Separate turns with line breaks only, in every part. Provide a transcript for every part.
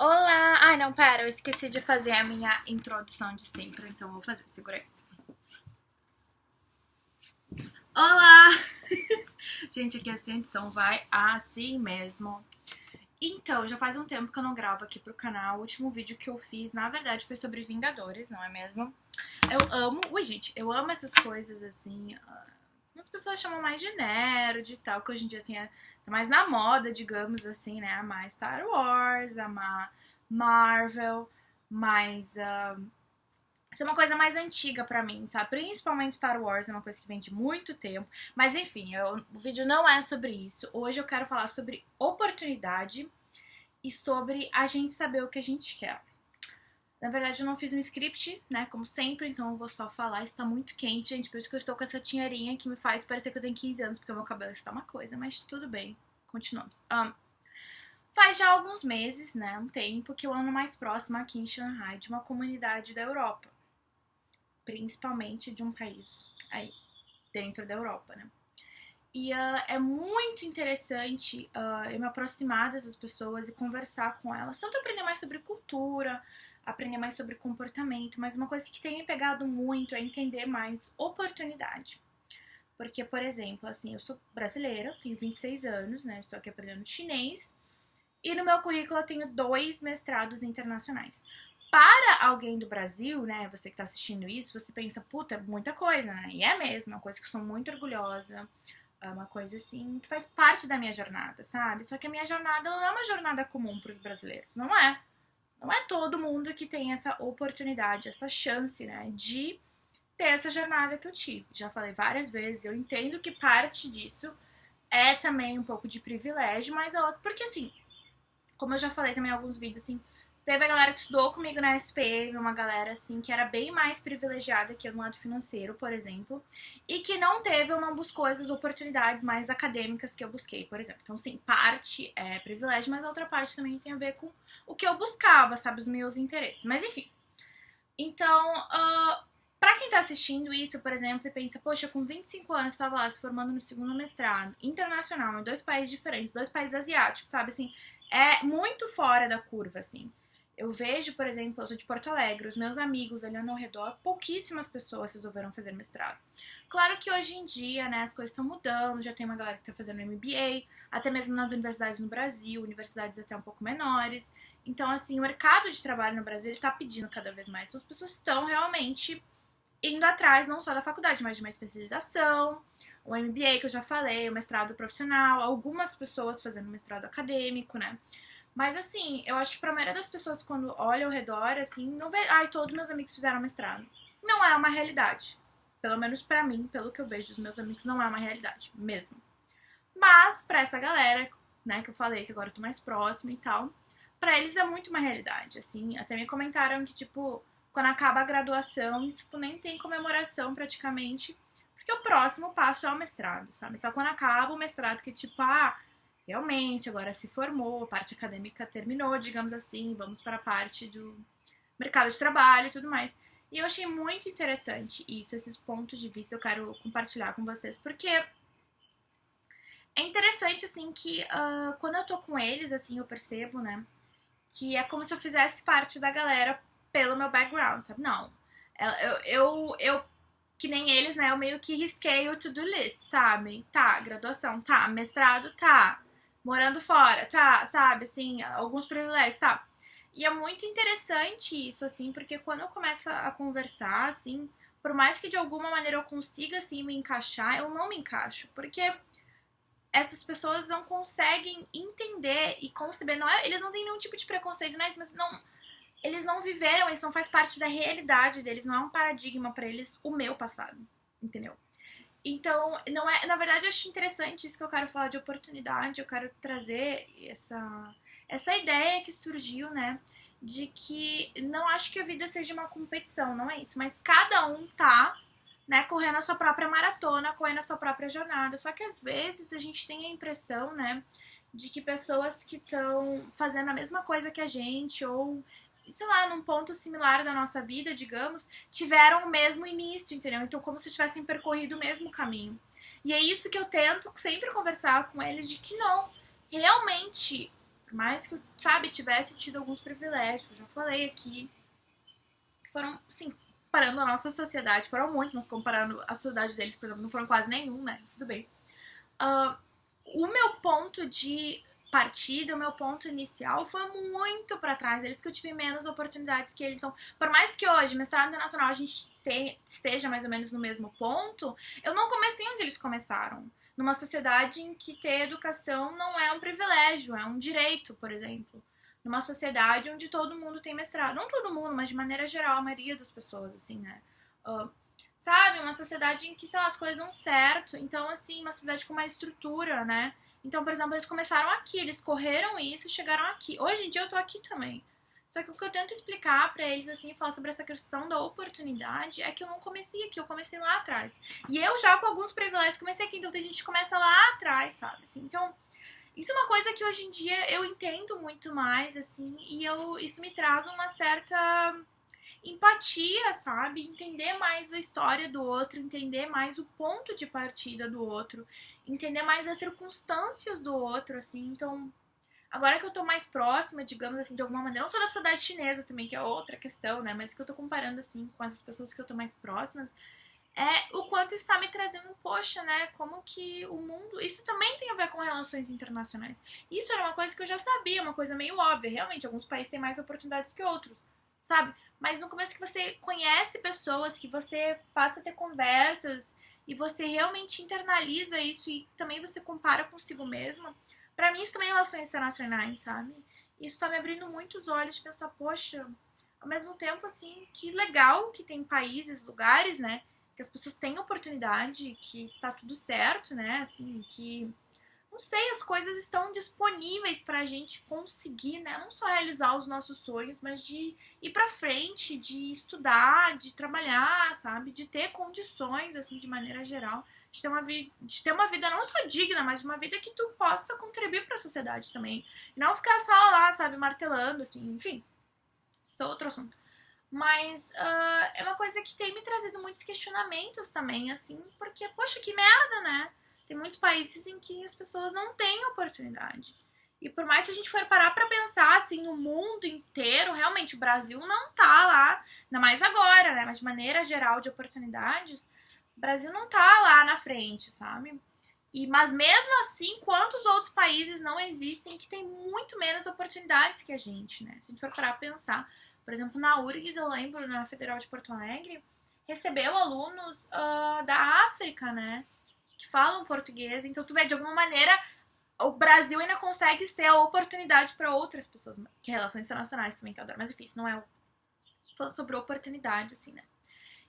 Olá! Ai, não, pera, eu esqueci de fazer a minha introdução de sempre, então eu vou fazer, segura aí. Olá! Gente, aqui essa edição vai assim mesmo. Então, já faz um tempo que eu não gravo aqui pro canal. O último vídeo que eu fiz, na verdade, foi sobre Vingadores, não é mesmo? Eu amo... Ui, gente, eu amo essas coisas assim... As pessoas chamam mais de nerd e tal, que hoje em dia tá mais na moda, digamos assim, né? Amar Star Wars, amar Marvel, mas isso é uma coisa mais antiga pra mim, sabe? Principalmente Star Wars é uma coisa que vem de muito tempo. Mas enfim, o vídeo não é sobre isso. Hoje eu quero falar sobre oportunidade e sobre a gente saber o que a gente quer. Na verdade, eu não fiz um script, né? Como sempre, então eu vou só falar. Está muito quente, gente. Por isso que eu estou com essa tinheirinha que me faz parecer que eu tenho 15 anos, porque o meu cabelo está uma coisa, mas tudo bem. Continuamos. Faz já alguns meses, né? Um tempo que eu ando mais próxima aqui em Shanghai de uma comunidade da Europa. Principalmente de um país aí dentro da Europa, né? E é muito interessante eu me aproximar dessas pessoas e conversar com elas, tanto aprender mais sobre cultura, aprender mais sobre comportamento, mas uma coisa que tem me pegado muito é entender mais oportunidade. Porque, por exemplo, assim, eu sou brasileira, tenho 26 anos, né? Estou aqui aprendendo chinês, e no meu currículo eu tenho 2 mestrados internacionais. Para alguém do Brasil, né, você que tá assistindo isso, você pensa, puta, muita coisa, né? E é mesmo, uma coisa que eu sou muito orgulhosa, é uma coisa assim que faz parte da minha jornada, sabe? Só que a minha jornada não é uma jornada comum para os brasileiros, não é. Não é todo mundo que tem essa oportunidade, essa chance, né, de ter essa jornada que eu tive. Já falei várias vezes, eu entendo que parte disso é também um pouco de privilégio, mas é outro, porque assim, como eu já falei também em alguns vídeos, assim, teve a galera que estudou comigo na SPM, uma galera, assim, que era bem mais privilegiada que eu no lado financeiro, por exemplo, e que não teve ou não buscou essas oportunidades mais acadêmicas que eu busquei, por exemplo. Então, sim, parte é privilégio, mas a outra parte também tem a ver com o que eu buscava, sabe, os meus interesses. Mas, enfim. Então, pra quem tá assistindo isso, por exemplo, e pensa, poxa, com 25 anos estava lá se formando no segundo mestrado, internacional, em 2 países diferentes, 2 países asiáticos, sabe, assim, é muito fora da curva, assim. Eu vejo, por exemplo, eu sou de Porto Alegre, os meus amigos ali ao meu redor, pouquíssimas pessoas resolveram fazer mestrado. Claro que hoje em dia, né, as coisas estão mudando, já tem uma galera que tá fazendo MBA, até mesmo nas universidades no Brasil, universidades até um pouco menores. Então, assim, o mercado de trabalho no Brasil, ele tá pedindo cada vez mais. Então, as pessoas estão realmente indo atrás, não só da faculdade, mas de uma especialização, o MBA que eu já falei, o mestrado profissional, algumas pessoas fazendo mestrado acadêmico, né? Mas assim, eu acho que pra maioria das pessoas, quando olha ao redor, assim, não vê, ai, todos meus amigos fizeram mestrado. Não é uma realidade. Pelo menos pra mim, pelo que eu vejo dos meus amigos, não é uma realidade, mesmo. Mas pra essa galera, né, que eu falei, que agora eu tô mais próxima e tal, pra eles é muito uma realidade, assim. Até me comentaram que, tipo, quando acaba a graduação, tipo, nem tem comemoração praticamente, porque o próximo passo é o mestrado, sabe? Só quando acaba o mestrado que, tipo, realmente, agora se formou, a parte acadêmica terminou, digamos assim, vamos para a parte do mercado de trabalho e tudo mais. E eu achei muito interessante isso, esses pontos de vista eu quero compartilhar com vocês, porque é interessante, assim, que quando eu tô com eles, assim, eu percebo, né, que é como se eu fizesse parte da galera pelo meu background, sabe? Não. Eu que nem eles, né, eu meio que risquei o to-do list, sabe? Tá, graduação, tá, mestrado, tá, morando fora, tá, sabe? Assim, alguns privilégios, tá. E é muito interessante isso, assim, porque quando eu começo a conversar, assim, por mais que de alguma maneira eu consiga, assim, me encaixar, eu não me encaixo, porque essas pessoas não conseguem entender e conceber, não é, eles não têm nenhum tipo de preconceito, né? Mas não, eles não viveram, isso não faz parte da realidade deles, não é um paradigma pra eles o meu passado, entendeu? Então, não é, na verdade, eu acho interessante isso que eu quero falar de oportunidade, eu quero trazer essa ideia que surgiu, né, de que não acho que a vida seja uma competição, não é isso, mas cada um tá, né, correndo a sua própria maratona, correndo a sua própria jornada. Só que às vezes a gente tem a impressão, né, de que pessoas que estão fazendo a mesma coisa que a gente, ou, sei lá, num ponto similar da nossa vida, digamos, tiveram o mesmo início, entendeu? Então, como se tivessem percorrido o mesmo caminho. E é isso que eu tento sempre conversar com eles, de que não, realmente, Por mais que eu, sabe, tivesse tido alguns privilégios, eu já falei aqui, que foram, assim, comparando a nossa sociedade, foram muitos, mas comparando a sociedade deles, por exemplo, não foram quase nenhum, né? Isso tudo bem. O meu ponto de partida, o meu ponto inicial foi muito para trás deles, que eu tive menos oportunidades que eles. Então, por mais que hoje, mestrado internacional, a gente esteja mais ou menos no mesmo ponto, eu não comecei onde eles começaram. Numa sociedade em que ter educação não é um privilégio, é um direito, por exemplo. Numa sociedade onde todo mundo tem mestrado. Não todo mundo, mas de maneira geral, a maioria das pessoas, assim, né? Sabe, uma sociedade em que, sei lá, as coisas dão certo. Então, assim, uma sociedade com mais estrutura, né? Então, por exemplo, eles começaram aqui, eles correram isso e chegaram aqui. Hoje em dia eu tô aqui também. Só que o que eu tento explicar pra eles, assim, falar sobre essa questão da oportunidade é que eu não comecei aqui, eu comecei lá atrás. E eu já com alguns privilégios comecei aqui, então a gente começa lá atrás, sabe? Assim, então, isso é uma coisa que hoje em dia eu entendo muito mais, assim, e isso me traz uma certa empatia, sabe? Entender mais a história do outro, entender mais o ponto de partida do outro, entender mais as circunstâncias do outro, assim. Então, agora que eu tô mais próxima, digamos assim, de alguma maneira, não sou da sociedade chinesa também, que é outra questão, né? Mas que eu tô comparando, assim, com essas pessoas que eu tô mais próximas, é o quanto está me trazendo, poxa, né? Como que o mundo. Isso também tem a ver com relações internacionais. Isso era uma coisa que eu já sabia, uma coisa meio óbvia. Realmente, alguns países têm mais oportunidades que outros, sabe? Mas no começo que você conhece pessoas, que você passa a ter conversas e você realmente internaliza isso e também você compara consigo mesma. Pra mim, isso também é relações internacionais, sabe? Isso tá me abrindo muitos olhos de pensar, poxa, ao mesmo tempo, assim, que legal que tem países, lugares, né? Que as pessoas têm oportunidade, que tá tudo certo, né? Assim, que, não sei, as coisas estão disponíveis pra gente conseguir, né? Não só realizar os nossos sonhos, mas de ir pra frente, de estudar, de trabalhar, sabe? De ter condições, assim, de maneira geral. De ter uma vida não só digna, mas de uma vida que tu possa contribuir pra sociedade também. E não ficar só lá, sabe, martelando, assim, enfim. Isso é outro assunto. Mas é uma coisa que tem me trazido muitos questionamentos também, assim, porque, poxa, que merda, né? Tem muitos países em que as pessoas não têm oportunidade. E por mais que a gente for parar pra pensar, assim, no mundo inteiro, realmente o Brasil não tá lá, ainda mais agora, né? Mas de maneira geral de oportunidades, o Brasil não tá lá na frente, sabe? Mas mesmo assim, quantos outros países não existem que têm muito menos oportunidades que a gente, né? Se a gente for parar pra pensar. Por exemplo, na URGS, eu lembro, na Federal de Porto Alegre, recebeu alunos da África, né? Que falam português. Então, tu vê, de alguma maneira, o Brasil ainda consegue ser a oportunidade para outras pessoas, que é relações internacionais também, que eu adoro. Mas enfim, isso não é falando sobre oportunidade, assim, né?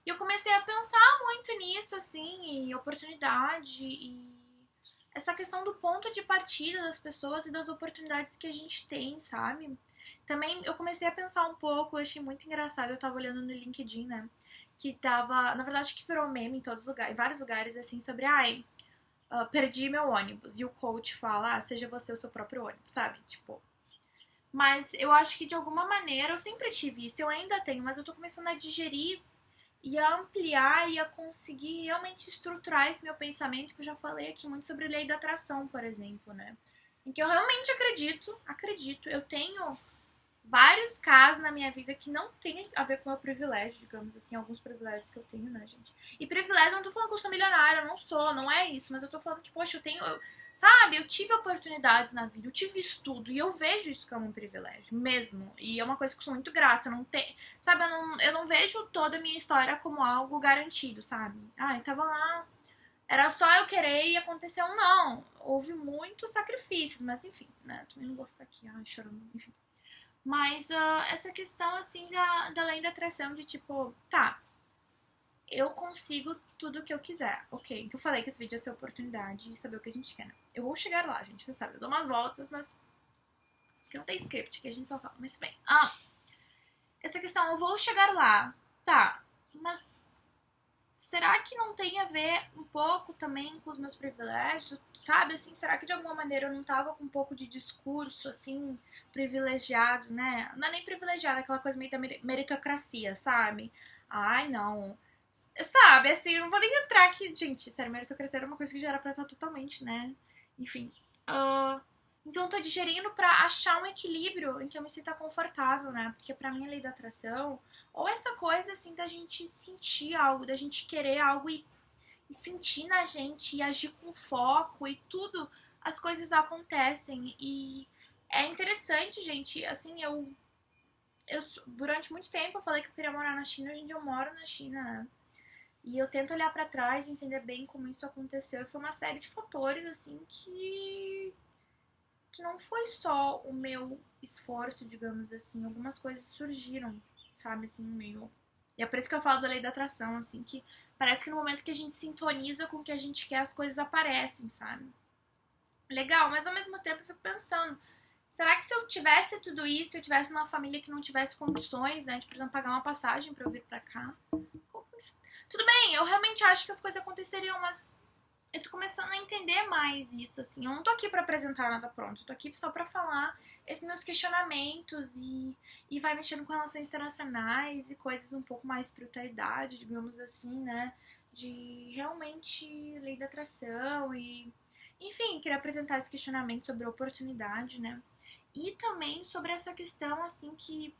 E eu comecei a pensar muito nisso, assim, e oportunidade, e essa questão do ponto de partida das pessoas e das oportunidades que a gente tem, sabe? Também eu comecei a pensar um pouco, eu achei muito engraçado, eu tava olhando no LinkedIn, né? Que tava, na verdade, que virou meme em todos os lugares, em vários lugares, assim, sobre, perdi meu ônibus. E o coach fala, seja você o seu próprio ônibus, sabe? Tipo. Mas eu acho que de alguma maneira eu sempre tive isso, eu ainda tenho, mas eu tô começando a digerir e a ampliar e a conseguir realmente estruturar esse meu pensamento, que eu já falei aqui muito sobre lei da atração, por exemplo, né? Em que eu realmente acredito, eu tenho vários casos na minha vida que não tem a ver com o meu privilégio, digamos assim, alguns privilégios que eu tenho, né, gente? E privilégio, eu não tô falando que eu sou milionária, eu não sou, não é isso, mas eu tô falando que, poxa, sabe, eu tive oportunidades na vida, eu tive estudo, e eu vejo isso como um privilégio, mesmo. E é uma coisa que eu sou muito grata, não tem, sabe, eu não vejo toda a minha história como algo garantido, sabe? Eu tava lá, era só eu querer e aconteceu, não. Houve muitos sacrifícios, mas enfim, né, também não vou ficar aqui, chorando, enfim. Mas essa questão, assim, da lei da atração, de tipo, tá, eu consigo tudo o que eu quiser. Ok, que eu falei que esse vídeo ia ser a oportunidade de saber o que a gente quer, né? Eu vou chegar lá, gente, você sabe, eu dou umas voltas, mas que não tem script, que a gente só fala. Mas bem, essa questão, eu vou chegar lá, tá, mas será que não tem a ver um pouco também com os meus privilégios? Sabe, assim, será que de alguma maneira eu não tava com um pouco de discurso, assim, privilegiado, né? Não é nem privilegiado, é aquela coisa meio da meritocracia, sabe? Ai, não. Sabe, assim, eu não vou nem entrar aqui, gente, sério, meritocracia era uma coisa que já era pra estar totalmente, né? Enfim. Então eu tô digerindo pra achar um equilíbrio em que eu me sinta confortável, né? Porque pra mim a lei da atração, ou essa coisa assim da gente sentir algo, da gente querer algo e sentir na gente e agir com foco e tudo, as coisas acontecem. E é interessante, gente, assim, eu durante muito tempo eu falei que eu queria morar na China, hoje em dia eu moro na China, né? E eu tento olhar pra trás e entender bem como isso aconteceu. E foi uma série de fatores, assim, que não foi só o meu esforço, digamos assim. Algumas coisas surgiram, sabe, assim, no meio. E é por isso que eu falo da lei da atração, assim, que parece que no momento que a gente sintoniza com o que a gente quer, as coisas aparecem, sabe? Legal, mas ao mesmo tempo eu fico pensando, será que se eu tivesse tudo isso, eu tivesse uma família que não tivesse condições, né, de, por exemplo, pagar uma passagem pra eu vir pra cá? Tudo bem, eu realmente acho que as coisas aconteceriam, mas eu tô começando a entender mais isso, assim. Eu não tô aqui pra apresentar nada pronto, eu tô aqui só pra falar esses meus questionamentos e vai mexendo com relações internacionais e coisas um pouco mais espiritualidade, digamos assim, né? De realmente lei da atração e... Enfim, queria apresentar esse questionamento sobre a oportunidade, né? E também sobre essa questão, assim, que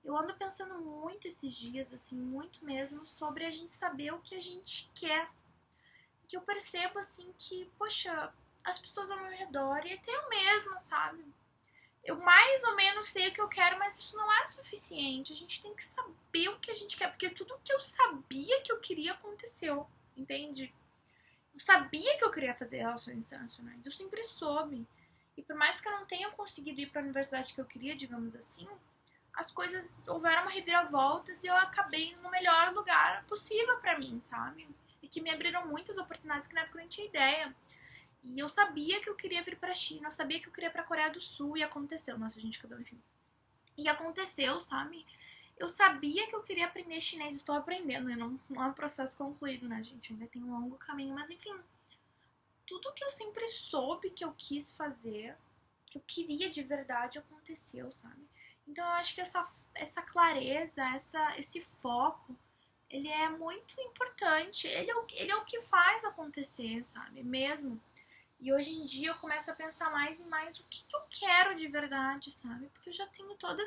eu ando pensando muito esses dias, assim, muito mesmo, sobre a gente saber o que a gente quer, que eu percebo assim que, poxa, as pessoas ao meu redor e até eu mesma, sabe? Eu mais ou menos sei o que eu quero, mas isso não é suficiente. A gente tem que saber o que a gente quer, porque tudo que eu sabia que eu queria aconteceu, entende? Eu sabia que eu queria fazer relações internacionais, eu sempre soube. E por mais que eu não tenha conseguido ir para a universidade que eu queria, digamos assim, as coisas houveram uma reviravoltas e eu acabei no melhor lugar possível pra mim, sabe? E que me abriram muitas oportunidades que na época eu nem tinha ideia. E eu sabia que eu queria vir pra China, eu sabia que eu queria ir pra Coreia do Sul e aconteceu. Nossa, gente, cabelo, enfim. E aconteceu, sabe? Eu sabia que eu queria aprender chinês, estou aprendendo, né? Não é um processo concluído, né, gente? Ainda tem um longo caminho, mas enfim. Tudo que eu sempre soube que eu quis fazer, que eu queria de verdade, aconteceu, sabe? Então eu acho que essa clareza, esse foco, ele é muito importante. Ele é o que faz acontecer, sabe? Mesmo. E hoje em dia eu começo a pensar mais e mais o que eu quero de verdade, sabe? Porque eu já tenho toda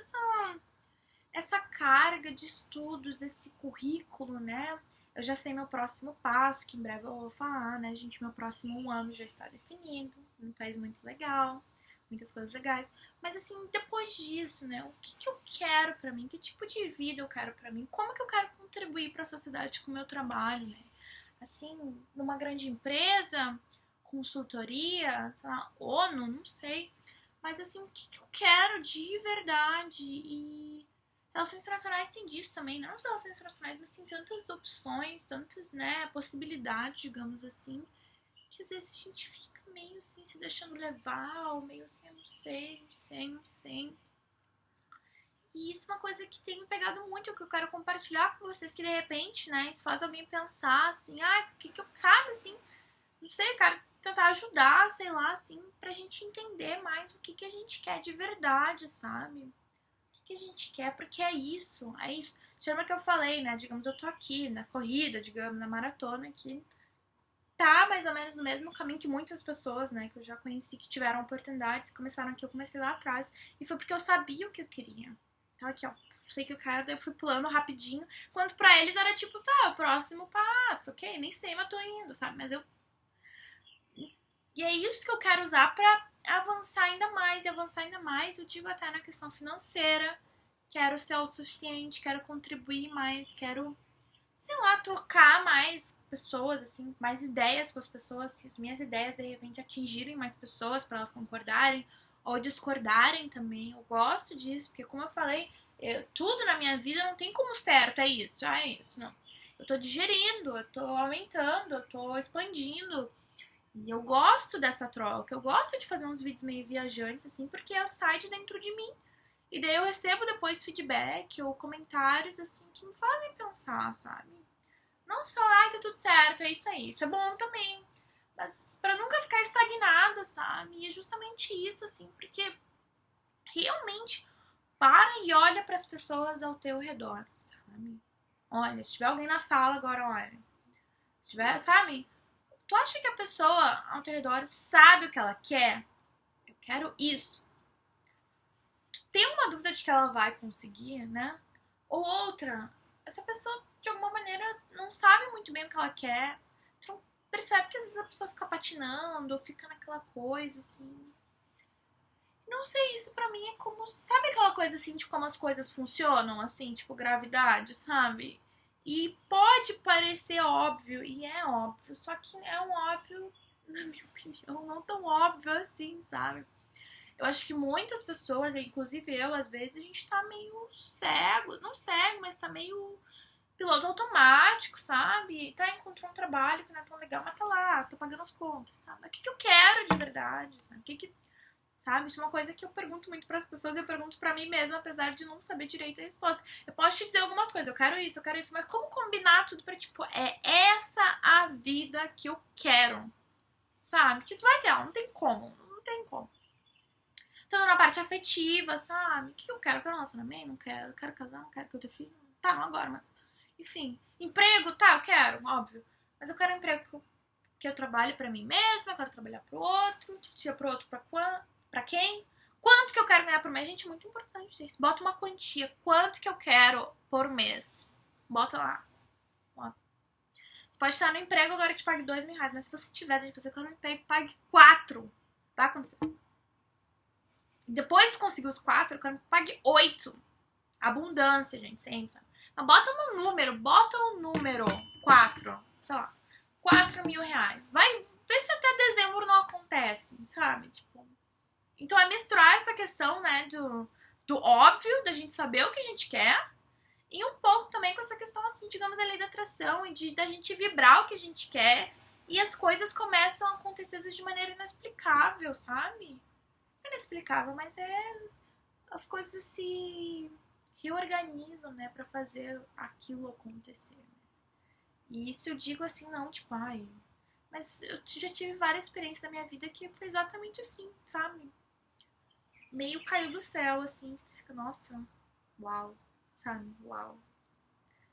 essa carga de estudos, esse currículo, né? Eu já sei meu próximo passo, que em breve eu vou falar, né, gente? Meu próximo 1 ano já está definido, um país muito legal, muitas coisas legais. Mas assim, depois disso, né, o que eu quero pra mim? Que tipo de vida eu quero pra mim? Como que eu quero contribuir pra sociedade com o meu trabalho, né? Assim, numa grande empresa, consultoria, sei lá, ONU, não sei. Mas assim, o que eu quero de verdade? E relações internacionais tem disso também, não só relações internacionais, mas tem tantas opções, tantas, né, possibilidades, digamos assim, que às vezes a gente fica meio assim, se deixando levar, ou meio assim, eu não sei, não sei, não sei. E isso é uma coisa que tem me pegado muito, que eu quero compartilhar com vocês, que de repente, né, isso faz alguém pensar assim, ah, o que eu, sabe, assim, não sei, eu quero tentar ajudar, sei lá, assim, pra gente entender mais o que a gente quer de verdade, sabe? Que a gente quer, porque é isso, é isso. Lembra que eu falei, né? Digamos, eu tô aqui na corrida, digamos, na maratona aqui. Tá mais ou menos no mesmo caminho que muitas pessoas, né? Que eu já conheci, que tiveram oportunidades, começaram aqui, eu comecei lá atrás. E foi porque eu sabia o que eu queria. Então aqui, ó, sei que eu quero, daí eu fui pulando rapidinho. Enquanto pra eles era tipo, tá, o próximo passo, ok? Nem sei, mas tô indo, sabe? Mas eu... E é isso que eu quero usar pra avançar ainda mais. E avançar ainda mais, eu digo até na questão financeira. Quero ser autossuficiente, quero contribuir mais, quero, sei lá, trocar mais pessoas, assim, mais ideias com as pessoas, se as minhas ideias de repente atingirem mais pessoas para elas concordarem ou discordarem também. Eu gosto disso, porque como eu falei, tudo na minha vida não tem como certo, é isso, não. Eu tô digerindo, eu tô aumentando, eu tô expandindo. E eu gosto dessa troca, eu gosto de fazer uns vídeos meio viajantes, assim, porque sai de dentro de mim. E daí eu recebo depois feedback ou comentários, assim, que me fazem pensar, sabe? Não só, ai, tá tudo certo, é isso aí. Isso é bom também. Mas pra nunca ficar estagnada, sabe? E é justamente isso, assim, porque realmente para e olha pras pessoas ao teu redor, sabe? Olha, se tiver alguém na sala agora, olha. Se tiver, sabe? Tu acha que a pessoa ao teu redor sabe o que ela quer? Eu quero isso. Tu tem uma dúvida de que ela vai conseguir, né? Ou outra, essa pessoa de alguma maneira não sabe muito bem o que ela quer. Tu não percebe que às vezes a pessoa fica patinando, ou fica naquela coisa assim. Não sei, isso pra mim é como, sabe aquela coisa assim de como as coisas funcionam, assim, tipo gravidade, sabe? E pode parecer óbvio, e é óbvio, só que é um óbvio, na minha opinião, não tão óbvio assim, sabe? Eu acho que muitas pessoas, inclusive eu, às vezes, a gente tá meio cego, não cego, mas tá meio piloto automático, sabe? Tá, encontrou um trabalho que não é tão legal, mas tá lá, tá pagando as contas, tá? Mas o que, que eu quero de verdade, sabe? Sabe? Isso é uma coisa que eu pergunto muito pras pessoas e eu pergunto pra mim mesma, apesar de não saber direito a resposta. Eu posso te dizer algumas coisas, eu quero isso, mas como combinar tudo pra, tipo, é essa a vida que eu quero, sabe? Que tu vai ter, não tem como, não tem como. Então, na parte afetiva, sabe? O que eu quero? Eu quero um relacionamento? Não quero. Eu quero casar? Não quero que eu tenha filho? Tá, não agora, mas... Enfim. Emprego? Tá, eu quero, óbvio. Mas eu quero um emprego que eu trabalhe pra mim mesma, eu quero trabalhar pro outro. Se é pro outro, pra quem? Quanto que eu quero ganhar por mês? Gente, muito importante isso. Bota uma quantia. Quanto que eu quero por mês? Bota lá. Bota. Você pode estar no emprego agora que te pague R$2.000, mas se você tiver de fazer um emprego, pague 4. Vai acontecer. Depois de conseguir os 4, eu quero que pague 8. Abundância, gente, sempre, sabe? Mas bota um número 4, sei lá, R$4.000. Vai ver se até dezembro não acontece, sabe? Tipo, então é misturar essa questão, né, do óbvio, da gente saber o que a gente quer, e um pouco também com essa questão, assim, digamos, da lei da atração, e da gente vibrar o que a gente quer, e as coisas começam a acontecer de maneira inexplicável, sabe? Inexplicável, mas as coisas se reorganizam, né, pra fazer aquilo acontecer. E isso eu digo assim, não, tipo, ai, mas eu já tive várias experiências na minha vida que foi exatamente assim, sabe? Meio caiu do céu, assim, tu fica, nossa, uau, sabe, uau.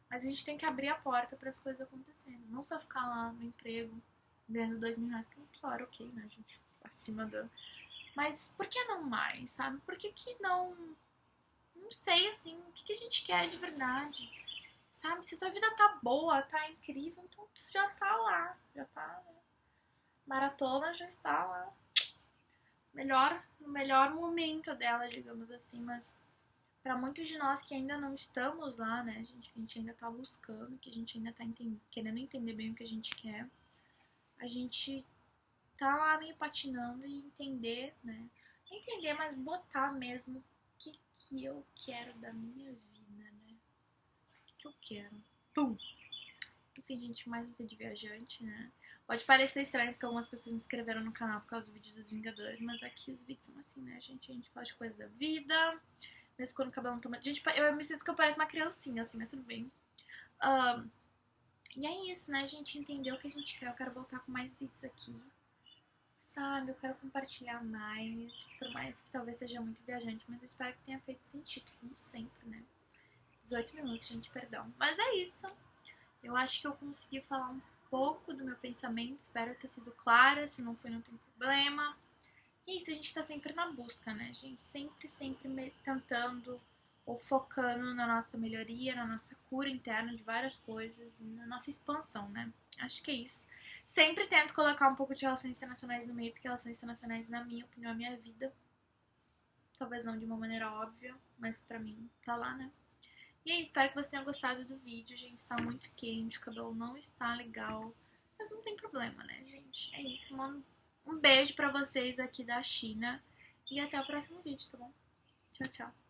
Mas a gente tem que abrir a porta para as coisas acontecerem, não só ficar lá no emprego ganhando R$2.000, que é um salário ok, né, gente, acima da... Mas por que não mais, sabe? Por que não... Não sei, assim, o que a gente quer de verdade, sabe? Se tua vida tá boa, tá incrível, então tu já tá lá, já tá, né? Maratona já está lá. No melhor momento dela, digamos assim, mas pra muitos de nós que ainda não estamos lá, né, gente, que a gente ainda tá buscando, que a gente ainda tá querendo entender bem o que a gente quer, a gente tá lá meio patinando e entender, né? Entender, mas botar mesmo o que eu quero da minha vida, né? O que eu quero. Pum! Enfim, gente, mais um vídeo viajante, né? Pode parecer estranho porque algumas pessoas se inscreveram no canal por causa do vídeo dos Vingadores, mas aqui os vídeos são assim, né, gente? A gente fala de coisa da vida, mesmo quando o cabelo não toma... Gente, eu me sinto que eu pareço uma criancinha, assim, mas tudo bem. E é isso, né? A gente entendeu o que a gente quer. Eu quero voltar com mais vídeos aqui. Sabe, eu quero compartilhar mais, por mais que talvez seja muito viajante, mas eu espero que tenha feito sentido, como sempre, né? 18 minutos, gente, perdão. Mas é isso. Eu acho que eu consegui falar um pouco do meu pensamento, espero ter sido clara, se não foi, não tem problema. E é isso, a gente tá sempre na busca, né, gente? Sempre tentando ou focando na nossa melhoria, na nossa cura interna de várias coisas, e na nossa expansão, né? Acho que é isso. Sempre tento colocar um pouco de relações internacionais no meio, porque relações internacionais, na minha opinião, é a minha vida. Talvez não de uma maneira óbvia, mas pra mim tá lá, né? E aí, espero que você tenha gostado do vídeo, gente. Está muito quente, o cabelo não está legal. Mas não tem problema, né, gente? É isso, mano. Um beijo pra vocês aqui da China. E até o próximo vídeo, tá bom? Tchau, tchau.